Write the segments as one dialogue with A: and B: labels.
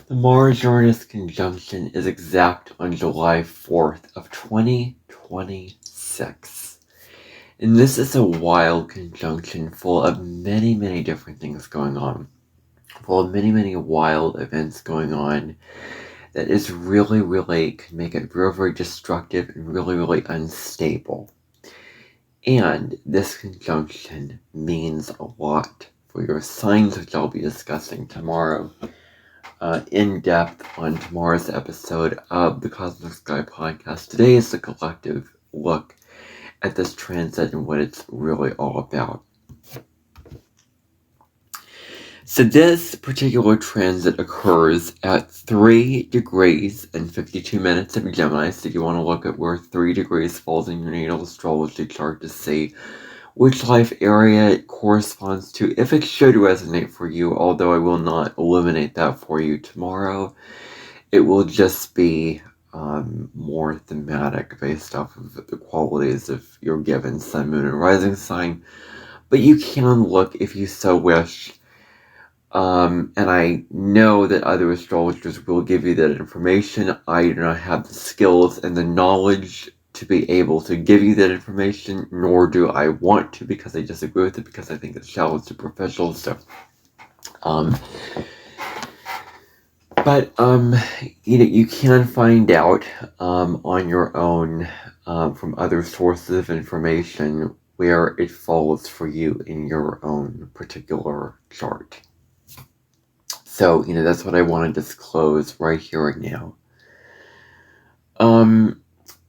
A: The Mars-Uranus conjunction is exact on July 4th of 2026. And this is a wild conjunction full of many, many different things going on. Full of many, many wild events going on that is really, really can make it very, very destructive and really, really unstable. And this conjunction means a lot for your signs, which I'll be discussing tomorrow in depth on tomorrow's episode of the Cosmic Sky Podcast. Today is the collective look at this transit and what it's really all about. So this particular transit occurs at 3 degrees and 52 minutes of Gemini. So you want to look at where 3 degrees falls in your natal astrology chart to see which life area it corresponds to, if it should resonate for you, although I will not eliminate that for you tomorrow. It will just be more thematic based off of the qualities of your given sun, moon, and rising sign. But you can look if you so wish. And I know that other astrologers will give you that information. I do not have the skills and the knowledge to be able to give you that information, nor do I want to, because I disagree with it, because I think it's shallow, superficial stuff. But you can find out on your own from other sources of information where it falls for you in your own particular chart. So, that's what I want to disclose right here and now.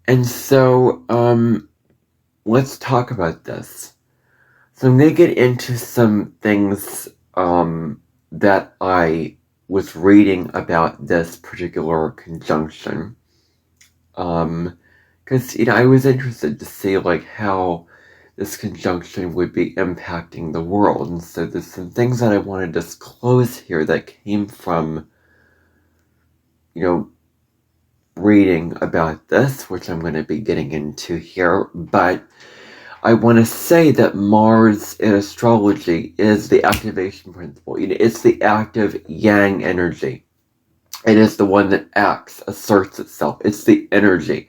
A: And so, let's talk about this. So I'm going to get into some things that I was reading about this particular conjunction. Because, I was interested to see, how this conjunction would be impacting the world. And so there's some things that I want to disclose here that came from, reading about this, which I'm going to be getting into here. But I want to say that Mars in astrology is the activation principle. It's the active yang energy. It is the one that acts, asserts itself. It's the energy.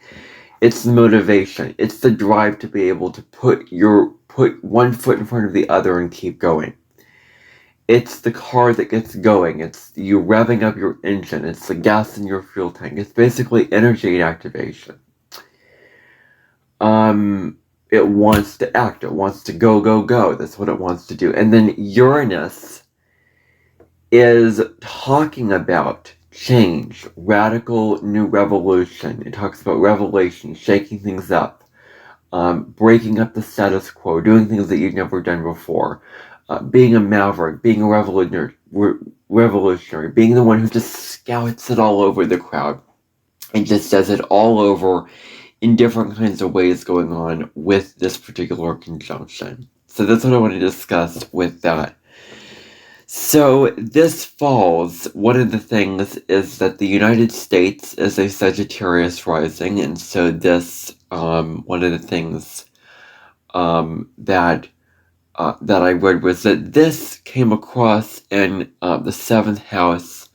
A: It's the motivation. It's the drive to be able to put one foot in front of the other and keep going. It's the car that gets going. It's you revving up your engine. It's the gas in your fuel tank. It's basically energy activation. It wants to act. It wants to go, go, go. That's what it wants to do. And then Uranus is talking about change, radical new revolution. It talks about revelation, shaking things up, breaking up the status quo, doing things that you've never done before, being a maverick, being a revolutionary, being the one who just scouts it all over the crowd and just does it all over in different kinds of ways going on with this particular conjunction. So that's what I want to discuss with that. So this falls, one of the things is that the United States is a Sagittarius rising, and so this, one of the things that I read was that this came across in the 7th house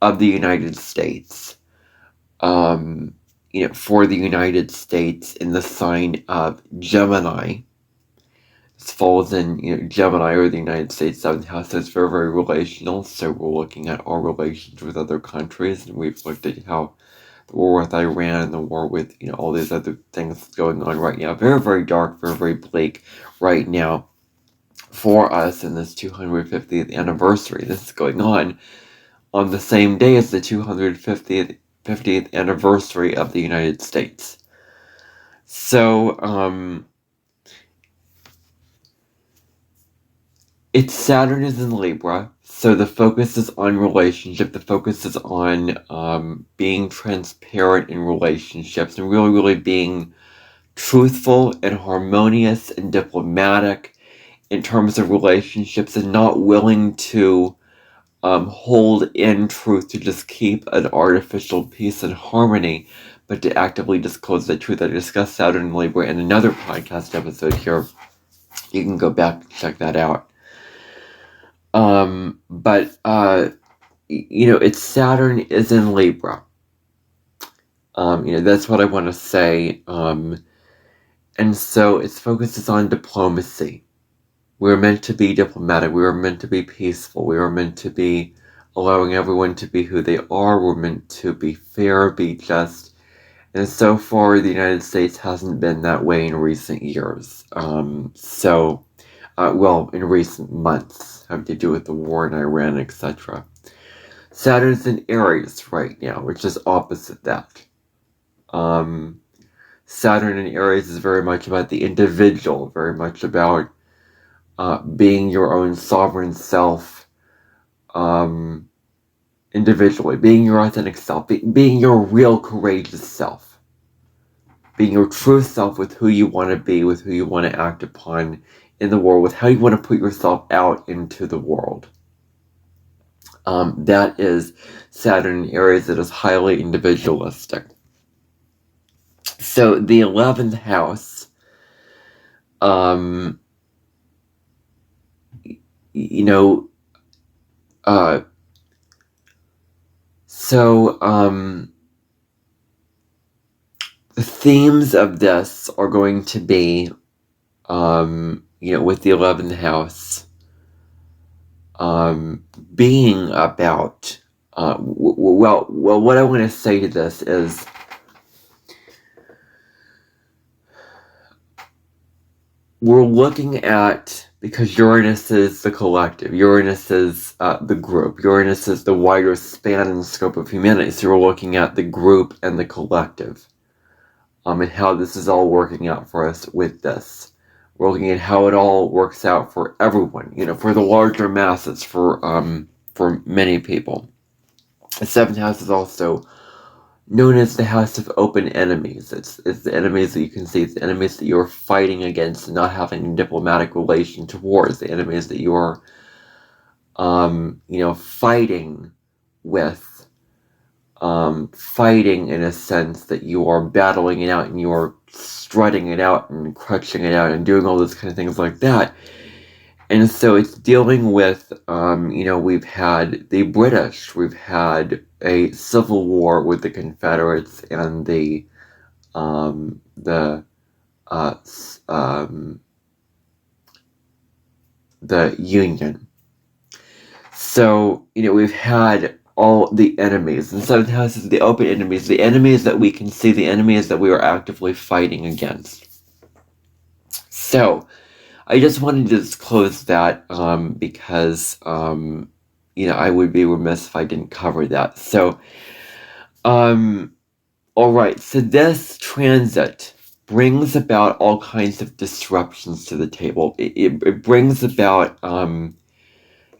A: of the United States, for the United States in the sign of Gemini. This falls in, Gemini or the United States 7th house. So it's very, very relational. So we're looking at our relations with other countries, and we've looked at how the war with Iran and the war with, all these other things going on right now. Very, very dark, very, very bleak right now for us in this 250th anniversary. This is going on the same day as the 250th anniversary of the United States. So, it's Saturn is in Libra, so the focus is on relationship. The focus is on being transparent in relationships and really, really being truthful and harmonious and diplomatic in terms of relationships, and not willing to hold in truth to just keep an artificial peace and harmony, but to actively disclose the truth. I discussed Saturn and Libra in another podcast episode here. You can go back and check that out. But it's Saturn is in Libra. That's what I want to say. And so its focus is on diplomacy. We were meant to be diplomatic. We were meant to be peaceful. We were meant to be allowing everyone to be who they are. We're meant to be fair, be just. And so far, the United States hasn't been that way in recent years. In recent months, having to do with the war in Iran, etc. Saturn's in Aries right now, which is opposite that. Saturn in Aries is very much about the individual, very much about being your own sovereign self, individually, being your authentic self, being your real courageous self, being your true self with who you want to be, with who you want to act upon in the world, with how you want to put yourself out into the world. That is Saturn in Aries. That is highly individualistic. So the 11th house, the themes of this are going to be, with the 11th house, being about, what I want to say to this is, we're looking at, because Uranus is the collective, Uranus is the group, Uranus is the wider span and scope of humanity, so we're looking at the group and the collective, and how this is all working out for us with this. We're looking at how it all works out for everyone, for the larger masses, for many people. The 7th house is also known as the house of open enemies. It's the enemies that you can see. It's the enemies that you're fighting against and not having a diplomatic relation towards. The enemies that you're, fighting with. Fighting in a sense that you are battling it out and you are strutting it out and crutching it out and doing all those kind of things like that. And so it's dealing with, we've had the British, we've had a civil war with the Confederates and the Union. So, we've had all the enemies. And 7th house is the open enemies, the enemies that we can see, the enemies that we are actively fighting against. So, I just wanted to disclose that because, I would be remiss if I didn't cover that. So, alright, so this transit brings about all kinds of disruptions to the table. It brings about, a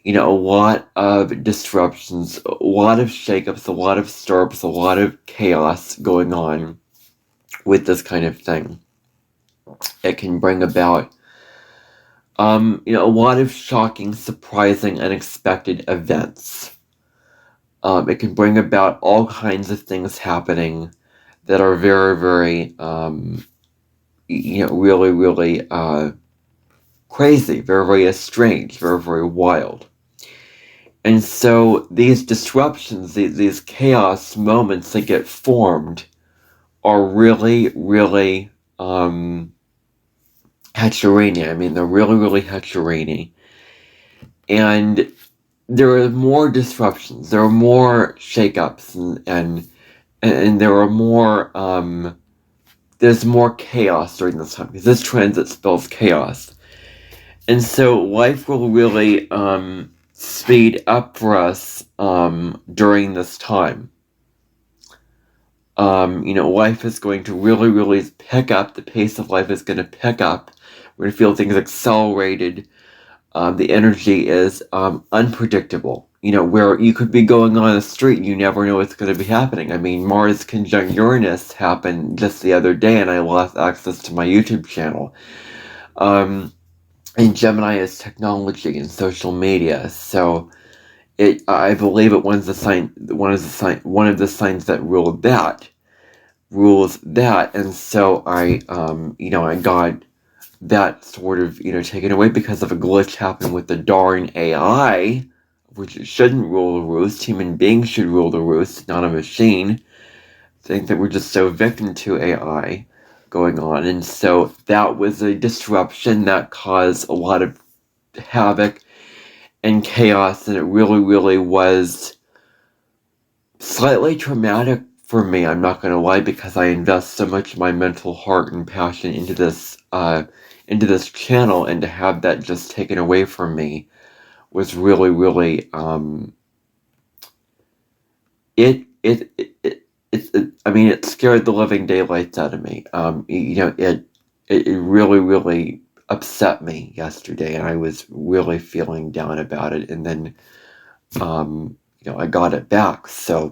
A: lot of disruptions, a lot of shakeups, a lot of stir-ups, a lot of chaos going on with this kind of thing. It can bring about, a lot of shocking, surprising, unexpected events. It can bring about all kinds of things happening that are very, very, really, really crazy, very, very strange, very, very wild. And so these disruptions, these chaos moments that get formed are really, really heterogeneous. I mean, they're really, really heterogeneous. And there are more disruptions, there are more shakeups, and there are more, there's more chaos during this time, because this transit spells chaos. And so life will really speed up for us during this time. Life is going to really, really pick up. The pace of life is going to pick up. We're going to feel things accelerated. The energy is unpredictable. Where you could be going on the street and you never know what's going to be happening. I mean, Mars conjunct Uranus happened just the other day and I lost access to my YouTube channel. And Gemini is technology and social media, so I believe it one of the signs that rules that, and so I got that sort of taken away because of a glitch happened with the darn AI, which shouldn't rule the roost. Human beings should rule the roost, not a machine. I think that we're just so victim to AI going on. And so that was a disruption that caused a lot of havoc and chaos, and it really, really was slightly traumatic for me, I'm not going to lie, because I invest so much of my mental heart and passion into this channel, and to have that just taken away from me was really, really, it scared the living daylights out of me. It really, really upset me yesterday, and I was really feeling down about it. And then, I got it back. So,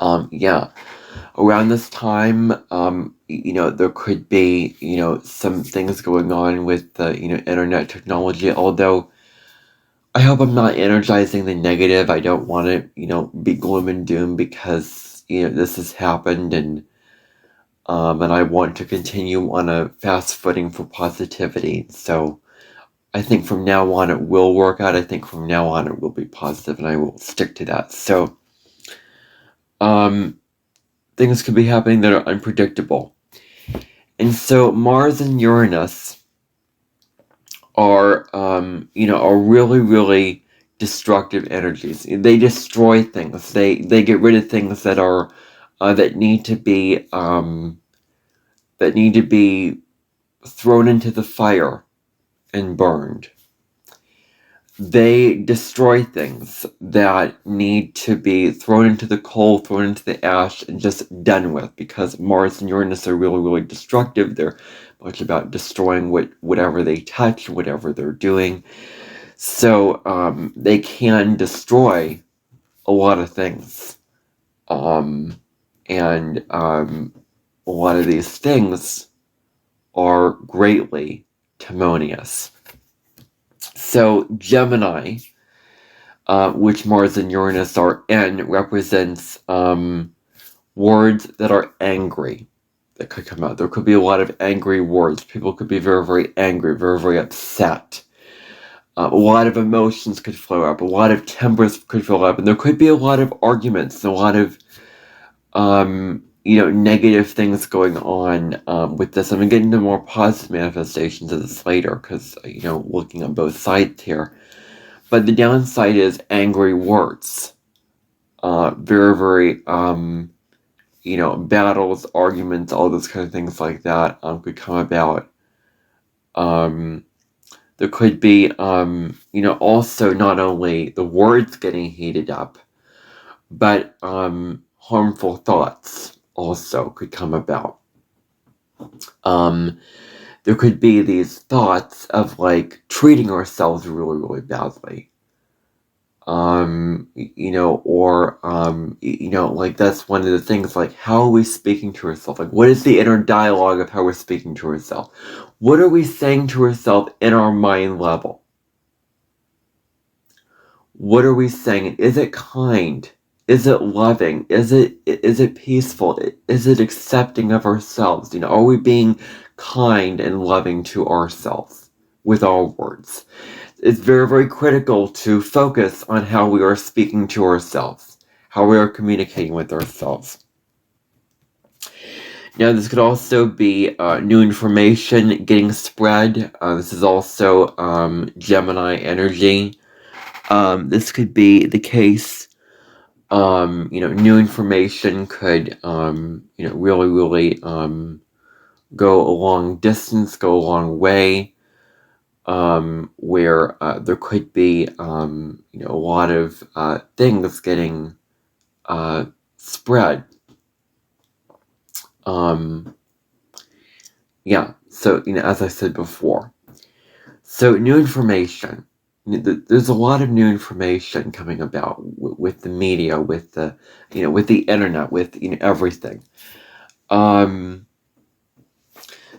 A: around this time, there could be, some things going on with the, internet technology, although I hope I'm not energizing the negative. I don't want to, be gloom and doom, because, this has happened, and I want to continue on a fast footing for positivity. So I think from now on it will work out. I think from now on it will be positive, and I will stick to that. So, things could be happening that are unpredictable. And so Mars and Uranus are really, really destructive energies. They destroy things. They get rid of things that are that need to be thrown into the fire and burned. They destroy things that need to be thrown into the coal, thrown into the ash, and just done with, because Mars and Uranus are really, really destructive. They're much about destroying whatever they touch, whatever they're doing. So they can destroy a lot of things. And a lot of these things are greatly timonious. So Gemini, which Mars and Uranus are in, represents words that are angry that could come out. There could be a lot of angry words. People could be very, very angry, very, very upset. A lot of emotions could flow up. A lot of tempers could flow up. And there could be a lot of arguments, a lot of negative things going on with this. I'm going to get into more positive manifestations of this later, because, looking on both sides here. But the downside is angry words. Very, very, battles, arguments, all those kind of things like that could come about. There could be, also not only the words getting heated up, but harmful thoughts also could come about. There could be these thoughts of like treating ourselves really, really badly. Like that's one of the things, like, how are we speaking to ourselves? Like, what is the inner dialogue of how we're speaking to ourselves? What are we saying to ourselves in our mind level? What are we saying? Is it kind? Is it loving? Is it peaceful? Is it accepting of ourselves? Are we being kind and loving to ourselves with our words? It's very, very critical to focus on how we are speaking to ourselves, how we are communicating with ourselves. Now, this could also be new information getting spread. This is also Gemini energy. This could be the case. New information could, really, really go a long distance, go a long way, where there could be, a lot of things getting spread. So, as I said before. So, new information. There's a lot of new information coming about with the media, with the, with the internet, with, everything.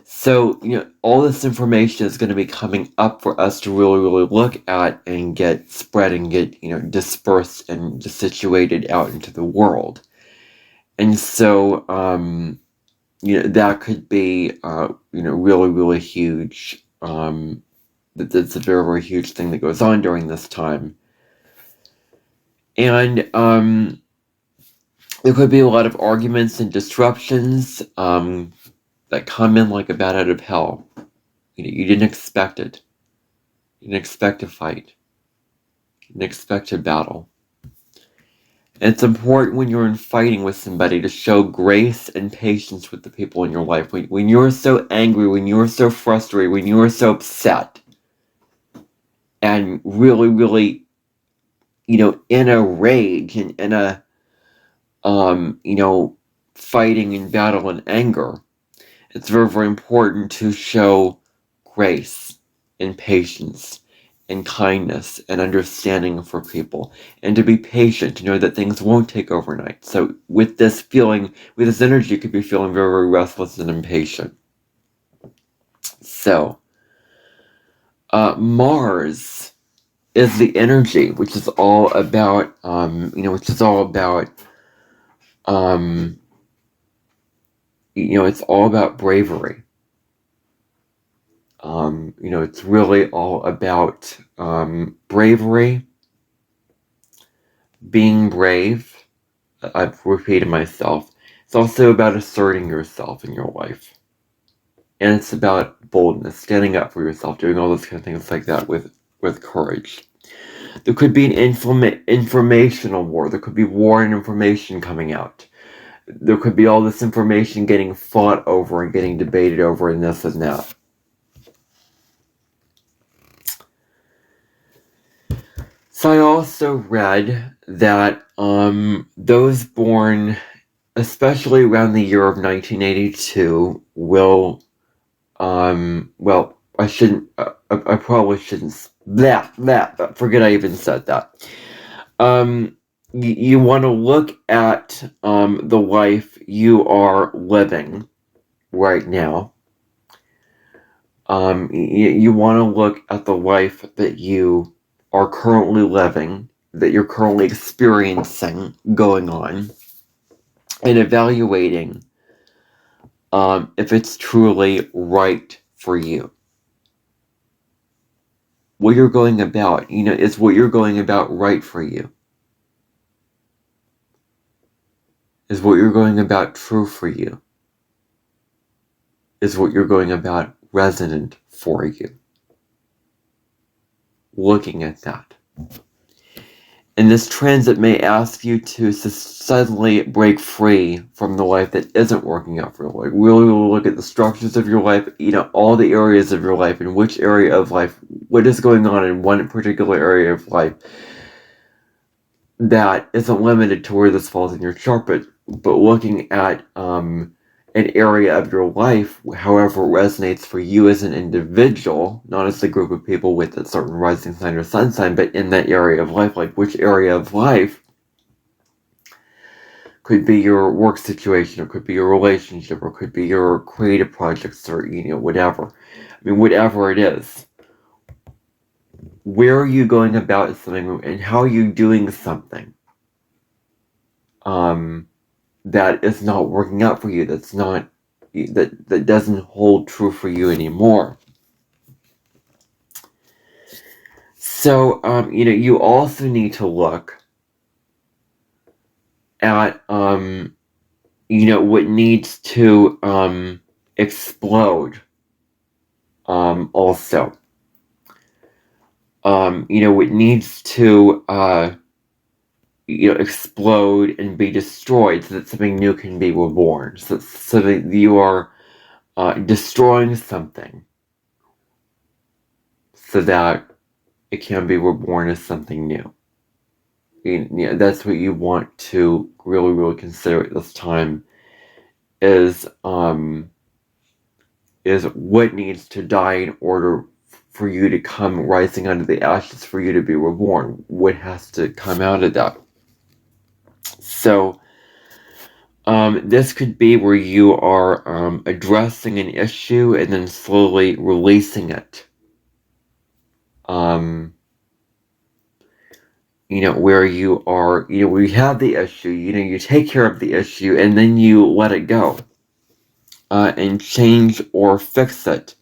A: So, all this information is going to be coming up for us to really, really look at and get spread and get, dispersed and just situated out into the world. And so, that could be, really, really huge. That's a very, very huge thing that goes on during this time. And there could be a lot of arguments and disruptions that come in like a bat out of hell. You didn't expect it. You didn't expect a fight. You didn't expect a battle. And it's important when you're in fighting with somebody to show grace and patience with the people in your life. When you're so angry, when you're so frustrated, when you're so upset, and really, really, in a rage and in a, fighting and battle and anger, it's very, very important to show grace and patience and kindness and understanding for people, and to be patient, to know that things won't take overnight. So with this feeling, with this energy, you could be feeling very, very restless and impatient. So Mars is the energy, which is all about, it's all about bravery. It's really all about bravery, being brave. I've repeated myself. It's also about asserting yourself in your life. And it's about boldness, standing up for yourself, doing all those kind of things like that with courage. There could be an informational war. There could be war and information coming out. There could be all this information getting fought over and getting debated over and this and that. So I also read that those born, especially around the year of 1982, will, I probably shouldn't, forget I even said that. You want to look at the life you are living right now. You want to look at the life that you are currently living, that you're currently experiencing going on, and evaluating if it's truly right for you. What you're going about, is what you're going about right for you? Is what you're going about true for you? Is what you're going about resonant for you? Looking at that. And this transit may ask you to suddenly break free from the life that isn't working out for you. Like, really look at the structures of your life, all the areas of your life, and which area of life, what is going on in one particular area of life that isn't limited to where this falls in your chart, but looking at an area of your life, however it resonates for you as an individual, not as a group of people with a certain rising sign or sun sign, but in that area of life, like which area of life could be your work situation, or could be your relationship, or could be your creative projects, or, whatever. Whatever it is. Where are you going about something, and how are you doing something that is not working out for you, that doesn't hold true for you anymore? So, you also need to look at, what needs to explode also. What needs to explode and be destroyed so that something new can be reborn. So that you are destroying something so that it can be reborn as something new. That's what you want to really, really consider at this time, is what needs to die in order for you to come rising out of the ashes, for you to be reborn. What has to come out of that? So, this could be where you are addressing an issue and then slowly releasing it. Where you are, where you have the issue, you take care of the issue and then you let it go. And change or fix it,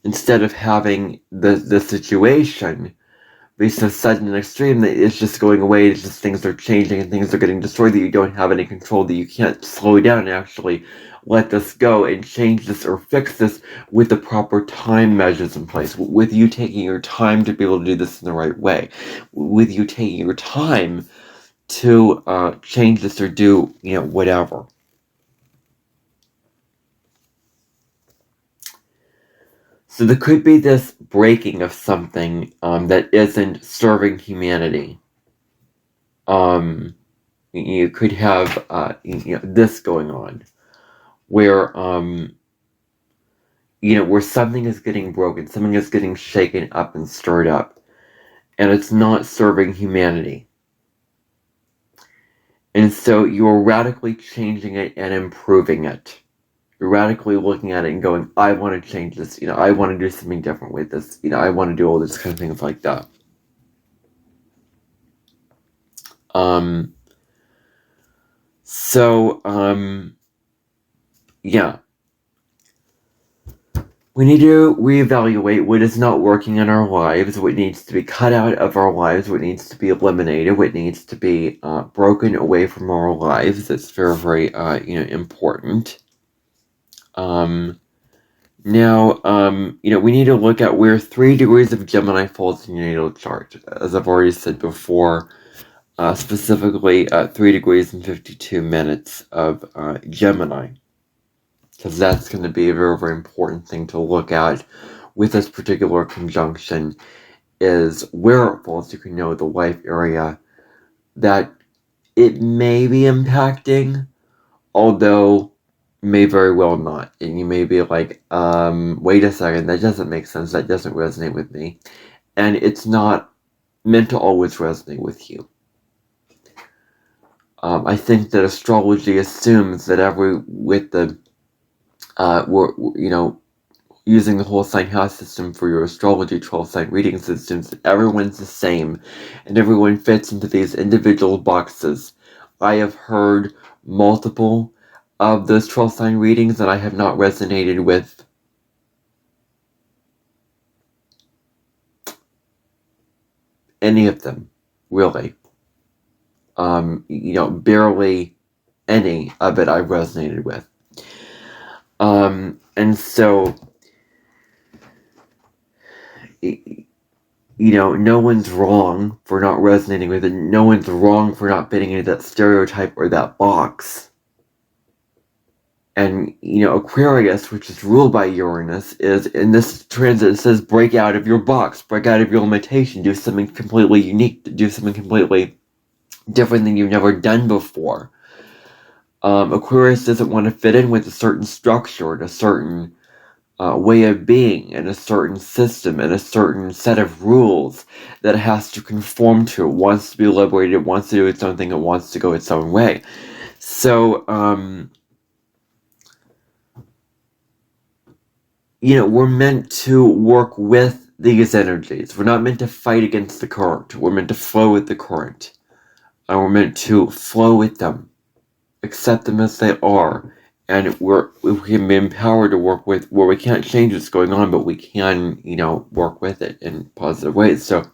A: instead of having the situation be so sudden and extreme that it's just going away. It's just things are changing and things are getting destroyed that you don't have any control, that you can't slow down and actually let this go and change this or fix this with the proper time measures in place, with you taking your time to be able to do this in the right way, with you taking your time to change this or do, whatever. So there could be this breaking of something that isn't serving humanity. You could have this going on, where where something is getting broken, something is getting shaken up and stirred up, and it's not serving humanity. And so you're radically changing it and improving it. You're radically looking at it and going, I want to change this, I want to do something different with this, I want to do all this kind of things like that. Yeah. We need to reevaluate what is not working in our lives, what needs to be cut out of our lives, what needs to be eliminated, what needs to be broken away from our lives. That's very, very, important. Now, we need to look at where 3 degrees of Gemini falls in your natal chart. As I've already said before, specifically 3 degrees and 52 minutes of Gemini. Because that's going to be a very, very important thing to look at with this particular conjunction, is where it falls. You can know the life area that it may be impacting, although may very well not. And you may be like, wait a second, that doesn't make sense, that doesn't resonate with me. And it's not meant to always resonate with you. I think that astrology assumes that with the using the whole sign house system for your astrology 12 sign reading systems, that everyone's the same and everyone fits into these individual boxes. I have heard multiple of those 12 sign readings that I have not resonated with any of them, really. Barely any of it I resonated with. And so, no one's wrong for not resonating with it. No one's wrong for not fitting into that stereotype or that box. And, Aquarius, which is ruled by Uranus, is in this transit, it says break out of your box, break out of your limitation, do something completely unique, do something completely different than you've never done before. Aquarius doesn't want to fit in with a certain structure and a certain way of being and a certain system and a certain set of rules that it has to conform to. It wants to be liberated, it wants to do its own thing, it wants to go its own way. So, we're meant to work with these energies. We're not meant to fight against the current. We're meant to flow with the current. And we're meant to flow with them, accept them as they are, and we can be empowered to work with where we can't change what's going on, but we can, work with it in positive ways. So,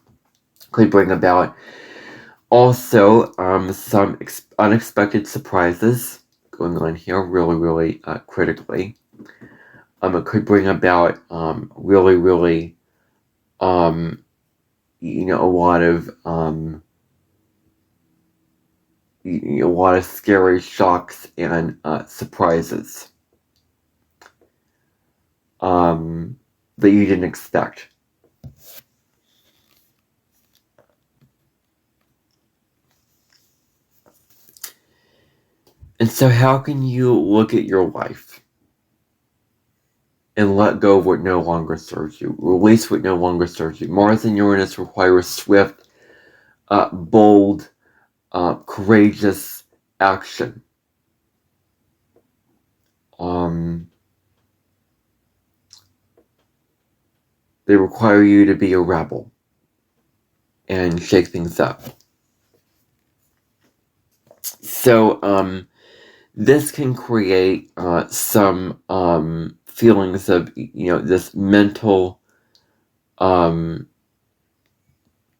A: could bring about also some unexpected surprises going on here, really, really critically. It could bring about really, really, a lot of a lot of scary shocks and surprises that you didn't expect. And so how can you look at your life and let go of what no longer serves you? Release what no longer serves you. Mars and Uranus require swift, bold, courageous action. They require you to be a rebel and shake things up. So, this can create some feelings of, this mental,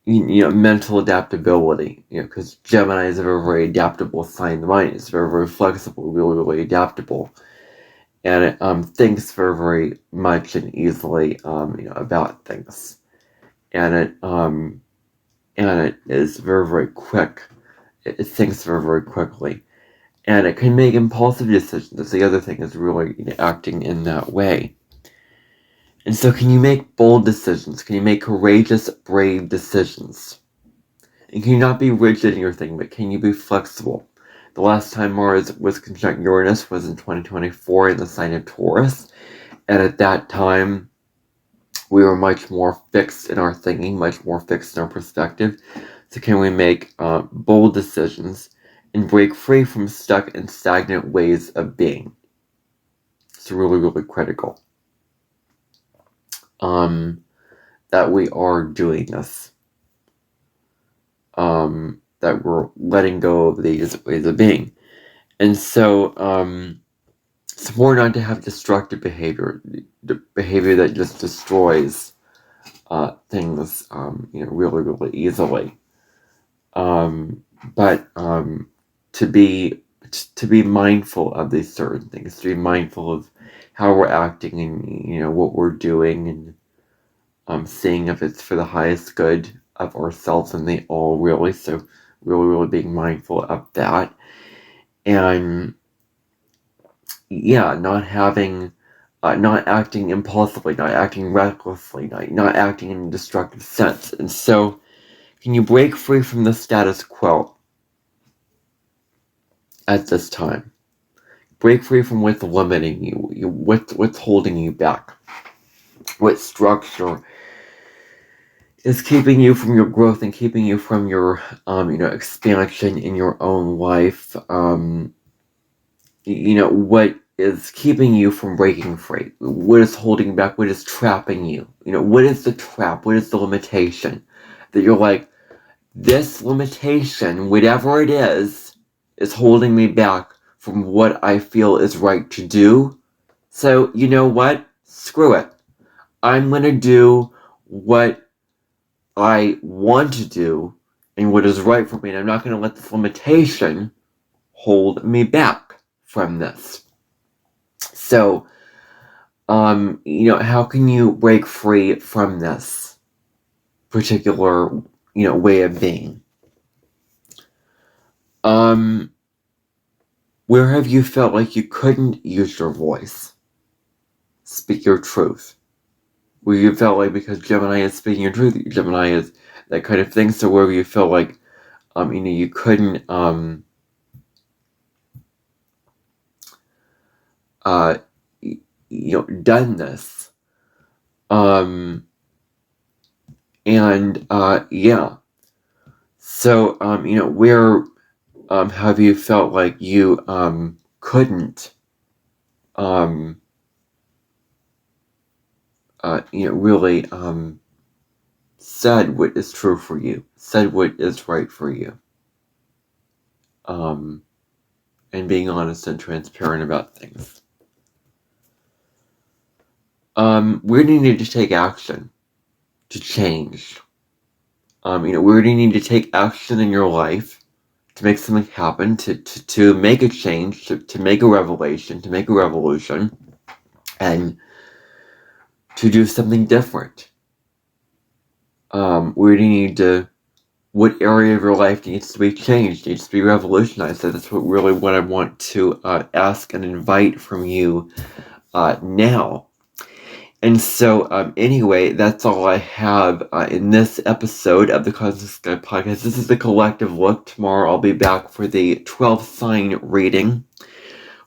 A: mental adaptability, because Gemini is a very, very adaptable sign. The mind is very, very flexible, really, really adaptable, and it thinks very, very much and easily, about things, and it is very, very quick. It thinks very, very quickly, and it can make impulsive decisions. That's the other thing, is really acting in that way. And so, can you make bold decisions? Can you make courageous, brave decisions? And can you not be rigid in your thing, but can you be flexible? The last time Mars was conjunct Uranus was in 2024 in the sign of Taurus. And at that time, we were much more fixed in our thinking, much more fixed in our perspective. So can we make bold decisions and break free from stuck and stagnant ways of being? It's really, really critical that we are doing this. That we're letting go of these ways of being. And so, it's more not to have destructive behavior, the behavior that just destroys things, really, really easily. But to be mindful of these certain things, to be mindful of how we're acting and what we're doing, and seeing if it's for the highest good of ourselves and the all, really. So really, really being mindful of that, and not acting impulsively, not acting recklessly, not acting in a destructive sense. And so, can you break free from the status quo at this time? Break free from what's limiting you, what's holding you back, what structure is keeping you from your growth and keeping you from your expansion in your own life. What is keeping you from breaking free? What is holding you back? What is trapping you? What is the trap? What is the limitation that you're like, this limitation, whatever it is holding me back from what I feel is right to do? So, you know what? Screw it. I'm going to do what I want to do and what is right for me, and I'm not going to let this limitation hold me back from this. So, how can you break free from this particular, way of being? Where have you felt like you couldn't use your voice? Speak your truth. Where you felt like, because Gemini is speaking your truth, Gemini is that kind of thing. So where you felt like, you couldn't, done this. So, where, have you felt like you, couldn't, really, said what is true for you, said what is right for you, and being honest and transparent about things. Where do you need to take action to change? Where do you need to take action in your life to make something happen, to make a change, to make a revelation, to make a revolution, and to do something different? Where do you need to, what area of your life needs to be changed, needs to be revolutionized? So that's what I want to ask and invite from you now. And so, anyway, that's all I have in this episode of the Cosmic Sky Podcast. This is the collective look. Tomorrow I'll be back for the 12 sign reading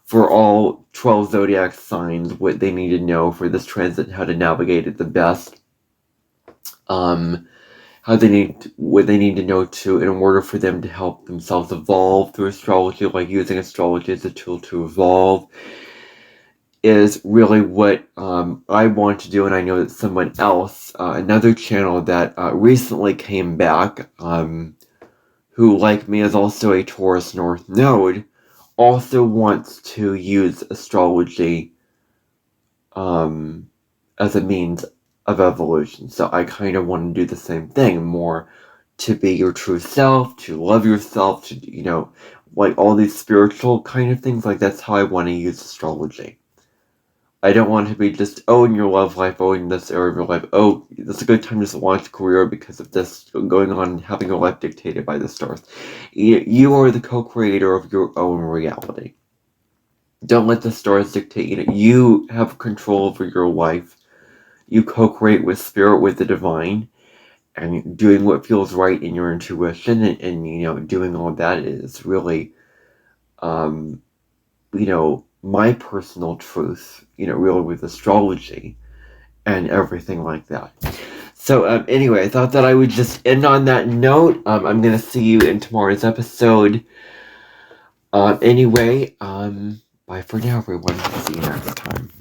A: for all 12 zodiac signs, what they need to know for this transit, how to navigate it the best, what they need to know in order for them to help themselves evolve through astrology, like using astrology as a tool to evolve, is really what I want to do. And I know that someone else, another channel that recently came back, who, like me, is also a Taurus North node, also wants to use astrology as a means of evolution. So I kind of want to do the same thing, more to be your true self, to love yourself, to, like all these spiritual kind of things. Like, that's how I want to use astrology. I don't want to be just, oh, in your love life, oh, in this area of your life, oh, it's a good time to launch a career because of this going on and having your life dictated by the stars. You are the co-creator of your own reality. Don't let the stars dictate. You have control over your life. You co-create with spirit, with the divine, and doing what feels right in your intuition, and doing all of that is really, my personal truth, really with astrology and everything like that. So, anyway, I thought that I would just end on that note. I'm going to see you in tomorrow's episode. Anyway, bye for now, everyone. See you next time.